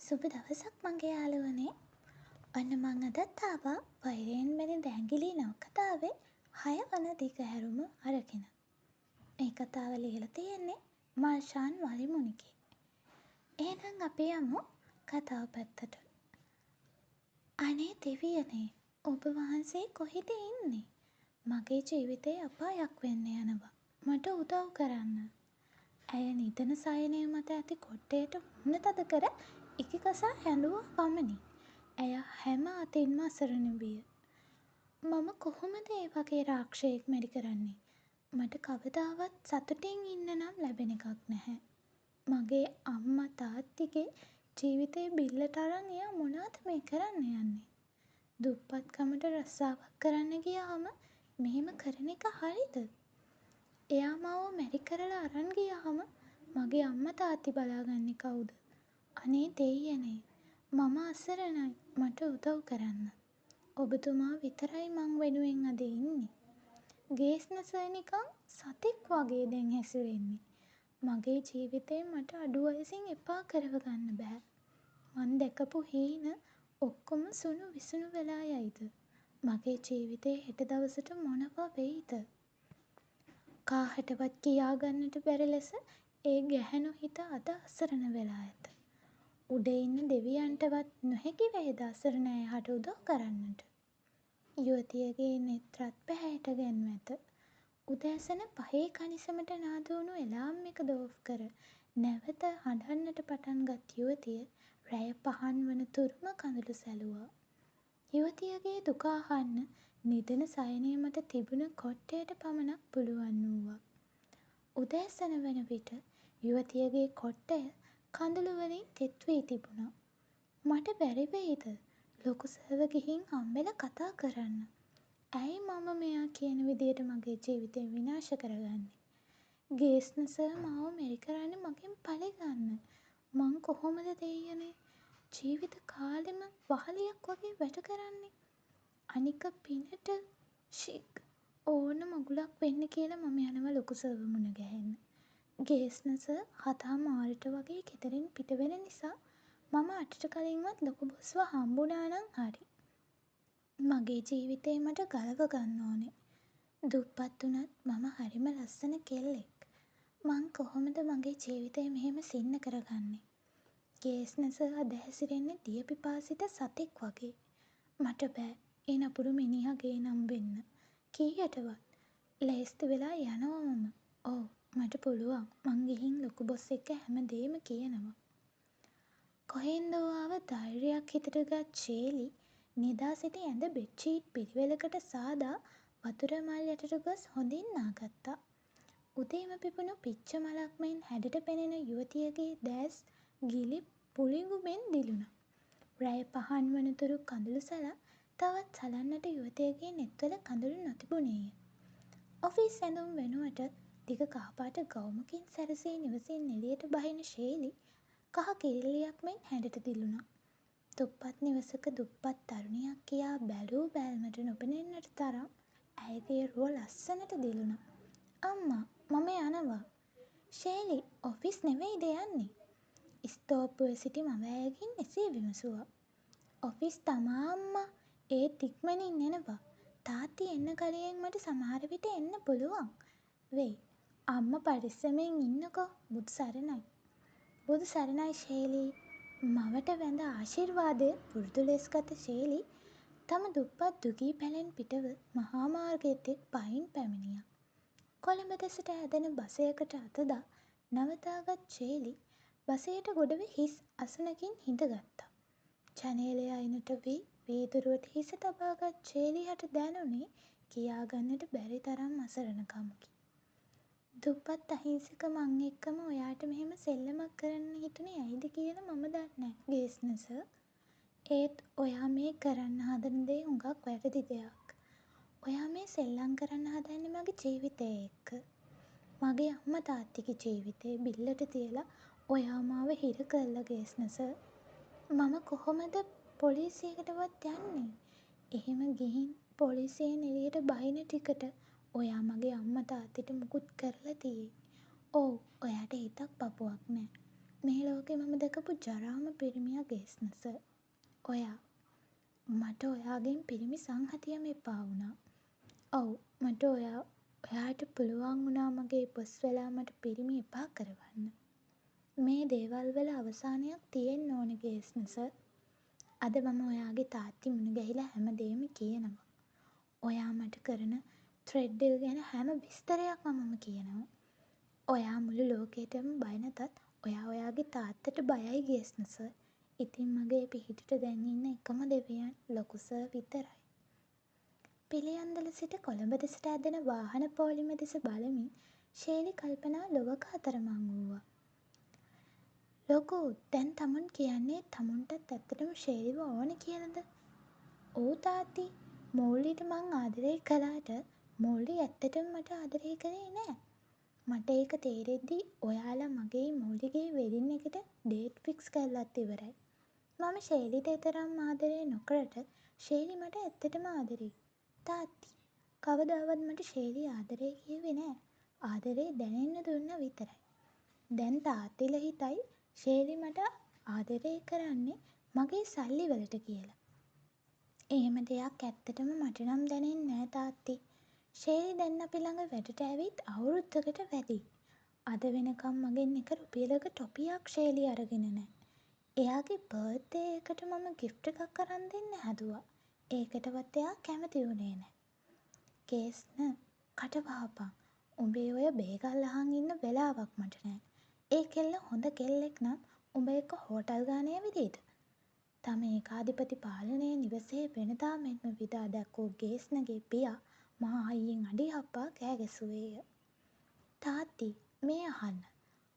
සුබ දවසක් මගේ යාළුවනේ. ඔන්න මං අදත් ආවා වෛරයෙන් මැරෙන දැංගිලි නවකතාවේ 6 වන දිගහැරුම අරගෙන. මේ කතාව ලියලා තියෙන්නේ මර්ෂාන් වලිමුණිගේ. එහෙනම් අපි යමු කතාව පැත්තට. අනේ දෙවියනේ, ඔබ වහන්සේ කොහෙද ඉන්නේ? මගේ ජීවිතේ අපායක් වෙන්න යනවා. මට උදව් කරන්න. ඇය නිදන සයනය මත ඇති කොට්ටේට මුහුණ තද කර ඉකිකසා හැඬුවා පමණි. ඇය හැම අතින්ම අසරණ විය. මම කොහොමද ඒ වගේ රාක්ෂයෙක් මැඩි කරන්නේ? මට කවදාවත් සතුටින් ඉන්න නම් ලැබෙන එකක් නැහැ. මගේ අම්මා තාත්තිගේ ජීවිතේ බිල්ලට අරන් එයා මොනවද මේ කරන්න යන්නේ? දුප්පත්කමට රස්සාවක් කරන්න ගියාම මෙහෙම කරන එක හරිද? එයා මාව මැරි කරලා අරන් ගියාම මගේ අම්මා තාත්ති බලාගන්නේ කවුද? අනේ දෙයියනේ, මම අසරණයි. මට උදව් කරන්න. ඔබතුමා විතරයි මං වෙනුවෙන් අද ඉන්නේ. ගේස්න සර් නිකන් සතෙක් වගේ දැන් හැසිරෙන්නේ. මගේ ජීවිතේ මට අඩු වයසින් එපා කරව ගන්න බෑ. මං දැකපු හීන ඔක්කොම සුණු විසුණු වෙලා යයිද? මගේ ජීවිතේ හෙට දවසට මොනවා වෙයිද? කාහටවත් කියාගන්නට බැරි ලෙස ඒ ගැහැණු හිත අද අසරණ වෙලා ඇත. උඩ ඉන්න දෙවියන්ටවත් නොහැකි වේද අසරණ අයහට උදව් කරන්නට? යුවතියගේ නෙත් රත් පැහැයට ගැන්ව ඇත. උදෑසන 5 කණිසමට නාද වුණු එලාම් එක දෝෆ් කර නැවත හඬන්නට පටන් ගත් යුවතිය රැය 5 වන තුරුම කඳුළු සැලුවා. යුවතියගේ දුක අහන්න නිදන සයනය මත තිබුණ කොට්ටයට පමණක් පුළුවන් වූවා. උදෑසන වන විට යුවතියගේ කොට්ටය කඳුළු වලින් තෙත් වී තිබුණා. මට බැරි වෙයිද ලොකු සර්ව ගිහින් හම්බෙලා කතා කරන්න? ඇයි මම මෙයා කියන විදියට මගේ ජීවිතේ විනාශ කරගන්නේ? ගේස්න සර් මාව මෙරි කරන්නේ මගෙන් පලි ගන්න. මං කොහොමද දෙයියනේ ජීවිත කාලෙම වහලියක් වගේ වැඩ කරන්නේ? අනික පිනට ෂික් ඕන මගුලක් වෙන්න කියලා මම යනවා ලොකු සර්ව මුණ ගැහෙන්න. ගේස්න සර් 7:00 වගේ ගෙදරින් පිට වෙන නිසා මම 8ට කලින්වත් ලොකු බොස්ව හම්බුණා නම් හරි. මගේ ජීවිතේ මට ගලව ගන්න ඕනේ. දුප්පත් වුණත් මම හරිම ලස්සන කෙල්ලෙක්. මං කොහොමද මගේ ජීවිතේ මෙහෙම සින්න කරගන්නේ? ගේස්න සර් අද හැසිරෙන්නේ දිය පිපාසිත සතෙක් වගේ. මට බෑ ඒ නපුරු මිනිහගේ නම් වෙන්න. කීයටවත් ලෑස්ති වෙලා යනවා මම. ඔව් මට පුළුවන්. මං ගිහින් ලොකු බොස් එක්ක හැමදේම කියනවා. කොහෙන්දෝ ආව ධෛර්යයක් හිතට ගත් ෂේලි නිදා සිටි ඇඳ බෙඩ්ෂීට් පිළිවෙලකට සාදා වතුර මල් යටට ගොස් හොඳින් නාගත්තා. උදේම පිපුණු පිච්ච මලක් මෙන් හැඩට පෙනෙන යුවතියගේ දැස් ගිලි පුළිඟුමෙන් දිලුණා. රැය 5 වනතුරු කඳුළු සලා තවත් සලන්නට යුවතියගේ නෙත්වල කඳුළු නොතිබුණේය. ඔෆිස් ඇඳුම් වෙනුවට දිග කහපාට ගවුමකින් සැරසී නිවසින් එළියට බහින ෂේලි කහ කිරිල්ලියක් මෙන් හැඩට දිලුණා. දුප්පත් නිවසක දුප්පත් තරුණියක් කියා බැලූ බැල්මට නොපෙනෙන්නට තරම් ඇයගේ රුව ලස්සනට දිලුණා. අම්මා මම යනවා. ෂේලි ඔෆිස් නෙවෙයිද යන්නේ? ස්තෝප්පුවේ සිටි මව ඇයගෙන් එසේ විමසුවා. ඔෆිස් තමා අම්මා. ඒත් ඉක්මනින් එනවා. තාත්ති එන්න කලියෙන් මට සමහර විට එන්න පුළුවන් වෙයි. අම්මා පරිස්සමෙන් ඉන්නකෝ. බුදු සරණයි. බුදු සරණයි ෂේලි. මවට වැඳ ආශිර්වාදය පුරුදු ලෙස ගත ෂේලි තම දුප්පත් දුගී පැලෙන් පිටව මහා මාර්ගයට පයින් පැමිණියා. කොළඹ දෙසට ඇදෙන බසයකට අතදා නවතාගත් ෂේලි බසයට ගොඩ වී හිස් අසනකින් හිඳගත්තා. ජනේලය අයිනට වී වීදුරුවට හිස තබාගත් ෂේලි හට දැනුනේ කියාගන්නට බැරි තරම් අසරණකමකි. දුප්පත් අහිංසක මං එක්කම ඔයාට මෙහෙම සෙල්ලමක් කරන්න හිතුනේ ඇයිද කියලා මම දන්නේ නෑ ගේස්න සර්. ඒත් ඔයා මේ කරන්න හදන දේ හුඟක් වැරදි දෙයක්. ඔයා මේ සෙල්ලම් කරන්න හදන්නේ මගේ ජීවිතය එක්ක. මගේ අම්මා තාත්තිගේ ජීවිතේ බිල්ලට තියලා ඔයා මාව හිර කරලා ගේස්න සර්. මම කොහොමද පොලිසියකටවත් යන්නේ? එහෙම ගිහින් පොලිසියෙන් එළියට බහින ටිකට ඔයා මගේ අම්මා තාත්තිට මුකුත් කරලා තියෙයි. ඔව් ඔයාට හිතක් පපුවක් නෑ. මේ ලෝකේ මම දැකපු ජරාම පිරිමියා ගේස්න සර්. ඔයා. මට ඔයාගෙන් පිරිමි සංහතියම එපා වුණා. ඔව් මට ඔයාට පුළුවන් වුණා මගේ බොස් වෙලා මට පිරිමි එපා කරවන්න. මේ දේවල් වල අවසානයක් තියෙන්න ඕන ගේස්න සර්. අද මම ඔයාගේ තාත්ති මුණ ගැහිලා හැමදේම කියනවා. ඔයා මට කරන ත්‍රෙඩ් එක ගැන හැම විස්තරයක්ම මම කියනවා. ඔයා මුළු ලෝකෙටම බය නැතත් ඔයා ඔයාගේ තාත්තට බයයි ගේස්න සර්. ඉතින් මගේ පිහිටට දැන් ඉන්න එකම දෙවියන් ලොකු සර් විතරයි. පිළියන්දල සිට කොළඹ දෙසට ඇදෙන වාහන පෝලිම දෙස බලමින් ශේලි කල්පනා ලොවක අතරමං වූවා. ලොකු දැන් තමුන් කියන්නේ තමුන්ටත් ඇත්තටම ශේලිව ඕන කියලද? ඔව් තාත්ති මෝල්ලිට මං ආදරේ කළාට මෝල්ලි ඇත්තටම මට ආදරේ කරේ නෑ. මට ඒක තේරෙද්දි ඔයාලා මගේ මෝල්ලිගේ වෙඩින් එකට ඩේට් ෆික්ස් කරලත් ඉවරයි. මම ශේලිට එතරම් ආදරේ නොකරට ශේලි මට ඇත්තටම ආදරෙයි. තාත්ති කවදාවත් මට ශේලි ආදරේ කිව්වේ නෑ. ආදරේ දැනෙන්න දුන්න විතරයි. දැන් තාත්තිලා හිතයි ශේලි මට ආදරේ කරන්නේ මගේ සල්ලි වලට කියලා. එහෙම දෙයක් ඇත්තටම මට නම් දැනෙන්නේ නෑ තාත්ති. ශේලි දැන් අපි ළඟ වැඩට ඇවිත් අවුරුද්දකට වැඩි. අද වෙනකම් මගෙන් එක රුපියලක ටොපියක් ශේලි අරගෙන නෑ. එයාගේ බර්ත්ඩේ එකට මම ගිෆ්ට් එකක් අරන් දෙන්න හැදුවා. ඒකටවත් එයා කැමති වුණේ නෑ. කේස්න කට වහපන්. උඹේ ඔය බේගල් අහන් ඉන්න වෙලාවක් මට නෑ. ඒ කෙල්ල හොඳ කෙල්ලෙක් නම් උඹ එක්ක හෝටල් ගානේ ඇවිදීද? තම ඒකාධිපති පාලනයේ නිවසේ වෙනදා මෙන්ම විදා දැක්වූ ගේස්නගේ පියා මහා හයියෙන් අඩි හප්පා කෑ ගැසුවේය. තාත්ති මේ අහන්න.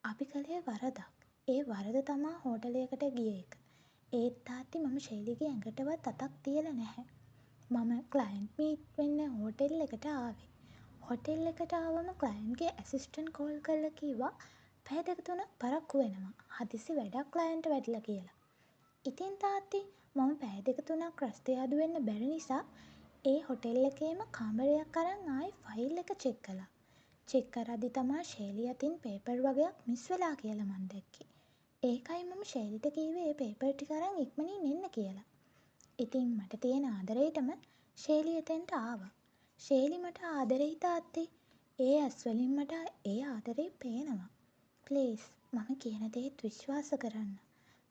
අපි කළේ වරදක්. ඒ වරද තමා හෝටලයකට ගිය එක. ඒත් තාත්ති මම ශෛලිගේ ඇඟටවත් අතක් තියලා නැහැ. මම ක්ලයන්ට් මීට් වෙන්න හෝටෙල් එකට ආවේ. හෝටෙල් එකට ආවම ක්ලයන්ට්ගේ ඇසිස්ටන්ට් කෝල් කරලා කිව්වා පැය දෙක තුනක් පරක්කු වෙනවා. හදිසි වැඩක් ක්ලයන්ට් වැඩිලා කියලා. ඉතින් තාත්ති මම පැය දෙක තුනක් රස්තේ අඩු වෙන්න බැරි නිසා ඒ හෝටෙල් එකේම කාමරයක් අරන් ආයි ෆයිල් එක චෙක් කළා. චෙක් කරද්දි තමා ශෛලිය අතින් පේපර් වගේක් මිස් වෙලා කියලා මං දැක්කේ. ඒකයි මම ශෛලිට කිව්වේ ඒ පේපර් ටික අරන් ඉක්මනින් එන්න කියලා. ඉතින් මට තියෙන ආදරේටම ශේලි එතෙන්ට ආවා. ශේලි මට ආදරෙයි තාත්තේ. ඒ ඇස් වලින් මට ඒ ආදරේ පේනවා. ප්ලීස් මම කියන දේත් විශ්වාස කරන්න.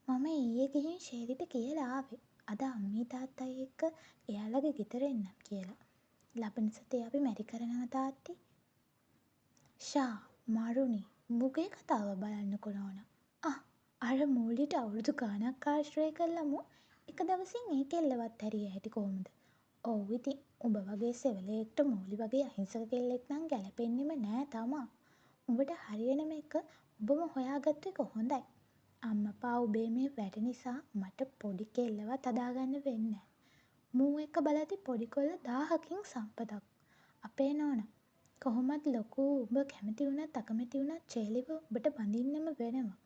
මම ඊයේ ගිහින් ශේලිට කියලා ආවේ. අද අම්මී තාත්තයි එක්ක එයාලගේ ගෙදර එන්නම් කියලා. ලබන සතියේ අපි මැරි කරනවා තාත්ති. ෂා මරුනි මුගේ කතාව බලන්නකො නෝනා. අර මූලිට අවුරුදු ගාණක් ආශ්‍රය කළාම එක දවසින් ඒ කෙල්ලවත් හැරිය හැටි කොහොමද? ඔව් ඉතින් උඹ වගේ සෙවලෙක්ට මූලි වගේ අහිංසක කෙල්ලෙක් නම් ගැලපෙන්නෙම නෑ තමා. උඹට හරියනම එක උඹම හොයාගත්ත එක හොඳයි. අම්මපා උඹේ මේ වැඩ නිසා මට පොඩි කෙල්ලවත් හදාගන්න වෙන්නේ නෑ. මූ එක බලද්දි පොඩි කොල්ල 1000කින් සම්පතක්. අපේ නෝනා කොහොමත් ලොකු උඹ කැමති වුණත් අකමැති වුණත් චේලිව උඹට බඳින්නම වෙනවා.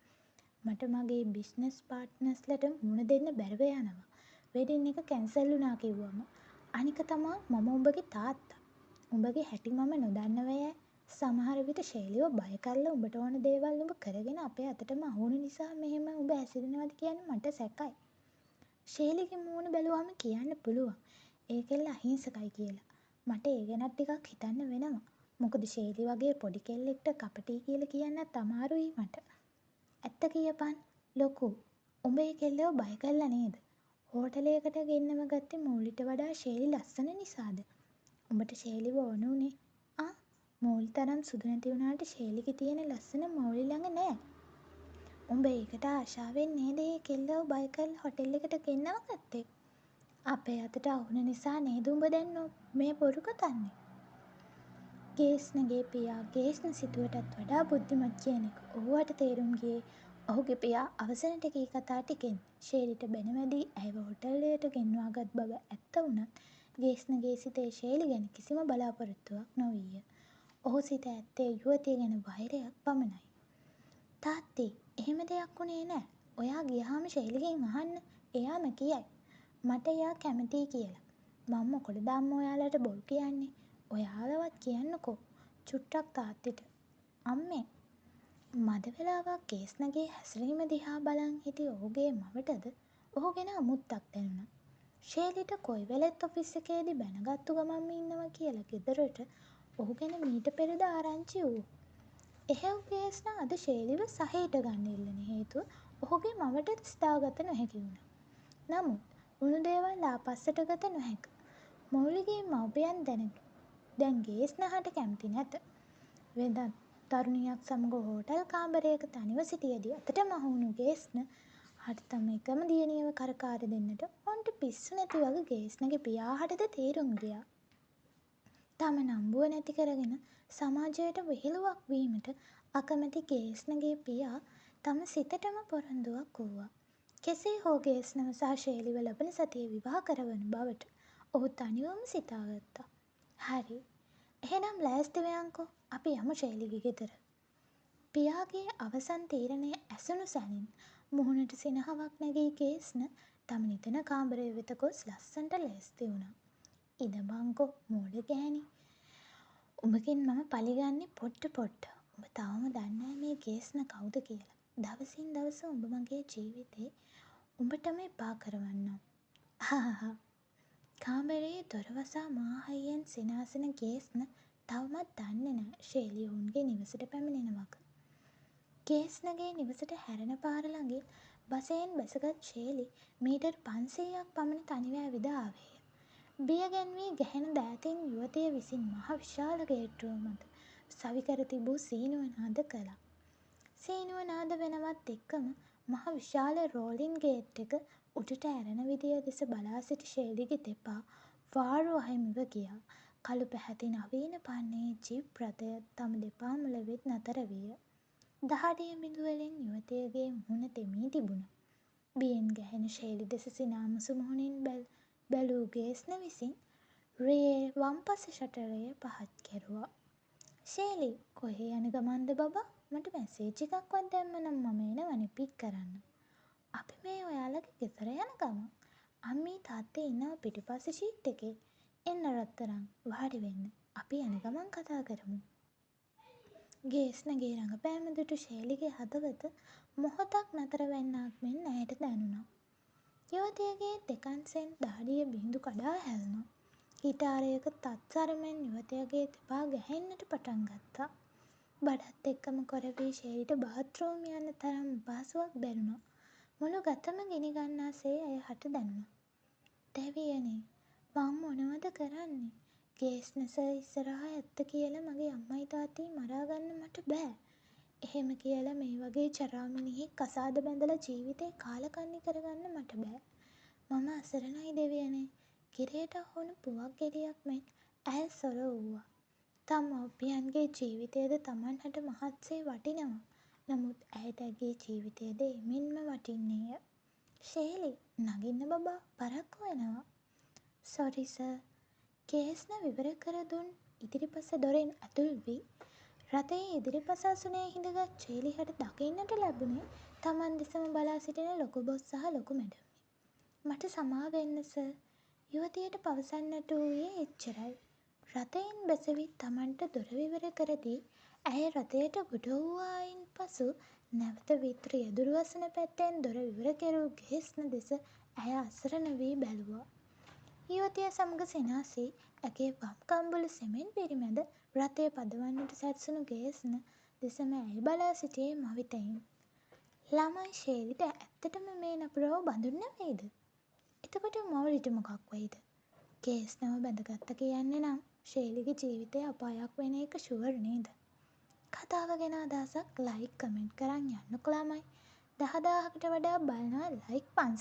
මට මගේ බිස්නස් පාර්ට්නර්ස්ලට මුණ දෙන්න බැරුව යනවා. වෙඩින් එක කැන්සල් වුණා කිව්වම. අනික තමා මම උඹගේ තාත්තා. උඹගේ හැටි මම නොදන්නවයෑ. සමහර විට ශෛලිව බය කරලා උඹට ඕන දේවල් උඹ කරගෙන අපේ අතටම අහුණු නිසා මෙහෙම උඹ ඇසිරෙනවද කියන්නේ මට සැකයි. ශෛලිගේ මූණ බැලුවම කියන්න පුළුවන් ඒ කෙල්ල අහිංසකයි කියලා. මට ඒ ගැනත් ටිකක් හිතන්න වෙනවා. මොකද ශෛලි වගේ පොඩි කෙල්ලෙක්ට කපටි කියලා කියන්නත් අමාරුයි මට. ඇත්ත කියපන් ලොකු උඹ ඒ කෙල්ලව බය කරලා නේද? හෝටලයකට ගෙන්නම ගත්තේ මූලිට වඩා ශෛලි ලස්සන නිසාද? උඹට ශෛලිව ඕන උනේ මූලි තරම් සුදු නැති වුණාට ශෛලිගේ තියෙන ලස්සන මූලි ළඟ නෑ. උඹ ඒකට ආශාවෙන් නේද ඒ කෙල්ලව බය කරලා හෝටල් එකට ගෙන්නම ගත්තේ? අපේ අතට අහුන නිසා නේද උඹ දැන් මේ බොරු කතන්නේ? ගේස්නගේ පියා ගේස්න සිතුවටත් වඩා බුද්ධිමත් කියන එක ඔහුවට තේරුම් ගියේ ඔහුගේ පියා අවසනට කී කතා ටිකෙන්. ශේලිට බැනවැදී ඇයව හෝටලයට ගෙන්වාගත් බව ඇත්ත වුණත් ගේස්නගේ සිතේ ශේලි ගැන කිසිම බලාපොරොත්තුවක් නොවීය. ඔහු සිත ඇත්තේ යුවතිය ගැන වෛරයක් පමණයි. තාත්ති එහෙම දෙයක් වුණේ නෑ. ඔයා ගියහම ශෛලිගෙන් අහන්න. එයාම කියයි. මට එයා කැමතියි කියලා. මම මොකටද අම්මා ඔයාලට බොරු කියන්නේ? ඔයාලවත් කියන්නකෝ. චුට්ටක් තාත්තිට. අම්මේ මද වෙලාවක් ගේස්නගේ හැසිරීම දිහා බලන් හිටි ඔහුගේ මවටද ඔහු ගැන අමුත්තක් දැනුණා. ශේලිට කොයි වෙලෙත් ඔෆිස් එකේදී බැනගත්තු ගමන්ම ඉන්නවා කියලා ගෙදරට ඔහු ගැන මීට පෙරද ආරංචි වූ. එහෙව් ගේස්න අද ශේලිව සහයට ගන්න ඉල්ලන හේතුව ඔහුගේ මවටද සිතාගත නොහැකි වුණා. නමුත් උණු දේවල් ආපස්සට ගත නොහැක. මෞලිගේ මව්පියන් දැන් ගේස්නහට කැමති නැත. වෙනදා තරුණියක් සමග හෝටල් කාමරයක තනිව සිටියදී අතට මහවුණු ගේස්න හට තම එකම දියණියව කරකාර දෙන්නට ඔවුන්ට පිස්සු නැති වගේ ගේස්නගේ පියාහටද තේරුම් ගියා. තම නම්බුව නැති කරගෙන සමාජයට විහිළුවක් වීමට අකමැති ගේස්නගේ පියා තම සිතටම පොරොන්දුවක් වූවා. කෙසේ හෝ ගේස්නව සහ ශේලිව ලබන සතියේ විවාහ කරවන බවට ඔහු තනිවම සිතාගත්තා. හරි, එහෙනම් ලෑස්ති වෙයන්කෝ, අපි යමු ශේලිගේ ගෙදර. පියාගේ අවසන් තීරණය ඇසුණු සැනින් මුහුණට සිනහවක් නැගී ගේස්න තම නිදන කාමරය වෙත ගොස් ලස්සනට ලෑස්ති වුණා. ඉදඹංකෝ මෝඩ ගෑණි. උඹගෙන් මම පලිගන්නේ පොට්ට. උඹ තවම දන්නේ මේ ගේස්න කවුද කියලා. දවසින් දවස උඹ මගේ ජීවිතේ උඹටම එපා කරවන්නම්. හහහ. කාමරයේ දොර වසා මාහයියෙන් සිනාසෙන ගේස්න තවමත් දන්නේ නෑ ශේලිය ඔවුන්ගේ නිවසට පැමිණෙන වග. ගේස්නගේ නිවසට හැරෙන පාර ළඟින් බසයෙන් බැසගත් ශේලි මීටර් 500ක් පමණ තනිව ඇවිද ආවේය. බිය ගැන්වී ගැහෙන දෑතින් යුවතිය විසින් මහ විශාල ගේට්ටුව මත සවිකර තිබූ සීනුව නාද කළා. සීනුව නාද වෙනවත් එක්කම මහ විශාල රෝලින් ගේට් එක උඩට ඇරෙන විදිය දෙස බලා සිටි ශේලිගේ දෙපා වාරු අහිමිව ගියා. කළු පැහැති නවීන පන්නේ ජීප් රථය තම දෙපා මුල වෙත් නතර විය. දහඩිය බිඳුවලින් යුවතියගේ මුහුණ තෙමී තිබුණා. බියෙන් ගැහෙන ශේලි දෙස සිනාමුසු මුහුණින් බැලූ ගේස්න විසින් රියේ වම්පස ෂටරය පහත් කෙරුවා. ශේලි, කොහේ යන ගමන්ද බබා? මට මැසේජ් එකක්වත් දැම්ම නම් මම එනවනේ පික් කරන්න. අපි මේ ඔයාලගේ ගෙදර යන ගමන්. අම්මී තාත්තේ ඉන්නවා පිටිපස්සේ ෂීට් එකේ. එන්න රත්තරන් වාඩි වෙන්න. අපි යන ගමන් කතා කරමු. ගේස්නගේ රඟපෑම දුටු ශේලිගේ හදවත මොහොතක් නතර වෙන්නක් මෙන් ඇයට දැනුණා. යුවතියගේ දෙකන්සෙන් දහඩිය බිඳු කඩා හැලුණා. ගිටාරයක තත්සරමෙන් යුවතියගේ දෙපා ගැහෙන්නට පටන් ගත්තා. බඩත් එක්කම කොරවී ශේලිට බාත්රූම් යන්න තරම් අපහසුවක් දැනුණා. මුළු ගතම ගිනිගන්නාසේ ඇය හට දැනුණා. දෙවියනේ, මං මොනවද කරන්නේ? ගේස්න සර් ඉස්සරහා ඇත්ත කියලා මගේ අම්මයි තාත්තයි මරාගන්න මට බෑ. එහෙම කියලා මේ වගේ චරාමිනිහෙක් කසාද බැඳලා ජීවිතේ කාලකන්නි කරගන්න මට බෑ. මම අසරණයි දෙවියනේ. කිරේට අහුණු පුවක් ගෙඩියක් මෙන් ඇය සොර වූවා. තම මව්පියන්ගේ ජීවිතයද තමන්හට මහත්සේ වටිනවා. නමුත් ඇයට ඇගේ ජීවිතයද එමෙන්ම වටින්නේය. ශේලි, නගින්න බබා, පරක්කු වෙනවා. Sorry sir. ගේස්න විවර කර දුන් ඉදිරිපස දොරෙන් ඇතුල් වී රථයේ ඉදිරිපස අසුනේ හිඳගත් ශේලිහට දකින්නට ලැබුණේ තමන් දෙසම බලා සිටින ලොකු බොස් සහ ලොකු මැඩම්ය. මට සමා වෙන්න සර්. යුවතියට පවසන්නට වූයේ එච්චරයි. රථයෙන් බැසවිත් තමන්ට දොර විවර කර දී ඇය රථයට ගොඩ වූවායින් පසු නැවත විත් රියදුරු අසන පැත්තෙන් දොර විවර කෙරූ ගේස්න දෙස ඇය අසරණ වී බැලුවා. යුවතිය සමග සිනාසී ඇගේ වම් කම්බුල සෙමෙන් පිරිමැද රථය පදවන්නට සැරසුණු ගේස්න දෙසම ඇය බලා සිටියේ මවිතයින්. ළමයි, ශේලිට ඇත්තටම මේ නපුරව බඳුන් නෙවෙයිද? එතකොට මවුලිට මොකක් වෙයිද? ගේස්නව බැඳගත්ත කියන්නේ නම් ශේලිගේ ජීවිතය අපායක් වෙන එක ෂුවර් නේද? කතාව ගැන අදහසක් ලයික් කමෙන්ට් කරන් යන්නකෝ ළමයි. 10000කට වඩා බලනවා ලයික් 500